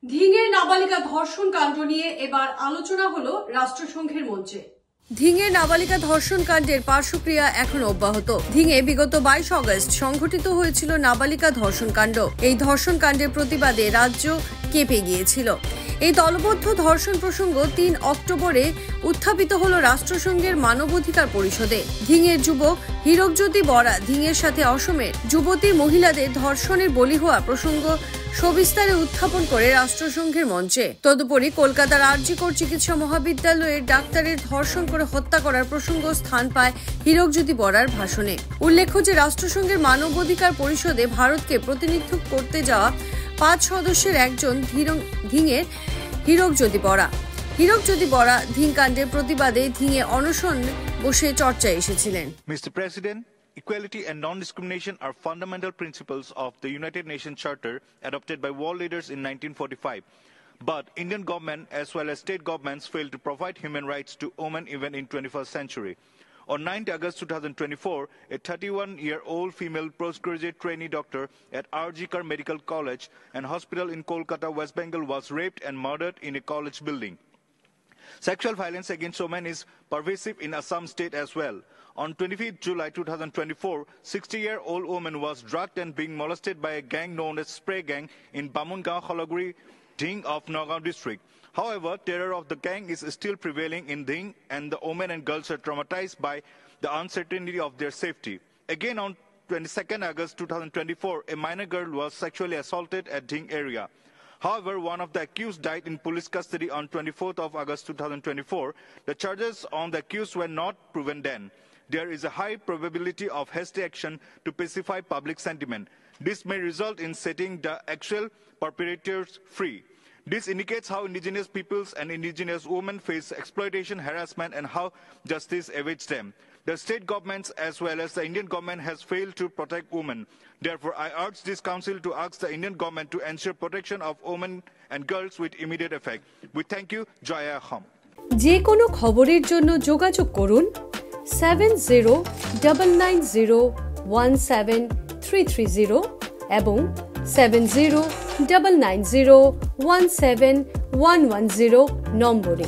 ধিঙের নাবালিকা ধর্ষণ কাণ্ড নিয়ে এবার আলোচনা হলো রাষ্ট্রসংঘের মঞ্চে। ধিঙের নাবালিকা ধর্ষণ কাণ্ডের পার্শ্বক্রিয়া এখন অব্যাহত। ধিঙে বিগত 22 আগস্ট সংঘটিত হয়েছিল নাবালিকা ধর্ষণ কাণ্ড। এই ধর্ষণ কাণ্ডের প্রতিবাদে রাজ্য কেঁপে গিয়েছিল। এই দলবদ্ধ ধর্ষণ প্রসঙ্গ 3 অক্টোবরে উত্থাপিত হল রাষ্ট্রসংঘের মানবাধিকার পরিষদে। ধিঙের যুবক হীরকজ্যোতি বরা ধিঙের সাথে অসমের যুবতী মহিলাদের ধর্ষণের বলি হওয়া প্রসঙ্গ সবিস্তারে উত্থাপন করে রাষ্ট্রসংঘের মঞ্চে। তদুপরি কলকাতার আরজিকর চিকিৎসা মহাবিদ্যালয়ের ডাক্তারের ধর্ষণ করে হত্যা করার প্রসঙ্গ স্থান পায় হীরকজ্যোতি বরার ভাষণে। উল্লেখ্য যে রাষ্ট্রসংঘের মানবাধিকার পরিষদে ভারতকে প্রতিনিধিত্ব করতে যাওয়া 5 সদস্যের একজন ধিঙের হীরকজ্যোতি বরা। হীরকজ্যোতি বরা ধিং কাণ্ডের প্রতিবাদে ধিঙে অনশন বসে চর্চায় এসেছিলেন। Mr. President, equality and non-discrimination are fundamental principles of the United Nations Charter adopted by world leaders in 1945. But Indian government as well as state governments failed to provide human rights to women even in 21st century. On 9 August 2024, a 31-year-old female postgraduate trainee doctor at RGKar Medical College and Hospital in Kolkata, West Bengal was raped and murdered in a college building. Sexual violence against women is pervasive in Assam state as well. On 25 July 2024, 60-year-old woman was drugged and being molested by a gang known as Spray Gang in Bamunggaon, Kholaguri, Dhing of Nagaon district. However, terror of the gang is still prevailing in Dhing, and the women and girls are traumatized by the uncertainty of their safety. Again, on 22nd August 2024, a minor girl was sexually assaulted at Dhing area. However, one of the accused died in police custody on 24th of August 2024. The charges on the accused were not proven then. There is a high probability of hasty action to pacify public sentiment. This may result in setting the actual perpetrators free. This indicates how indigenous peoples and indigenous women face exploitation, harassment, and how justice evades them. The state governments as well as the Indian government has failed to protect women. Therefore, I urge this council to ask the Indian government to ensure protection of women and girls with immediate effect. We thank you. Jaya Ham. যে কোনো খবরের জন্য যোগাযোগ করুন 7099017330 এবং 7099017110 নম্বরে।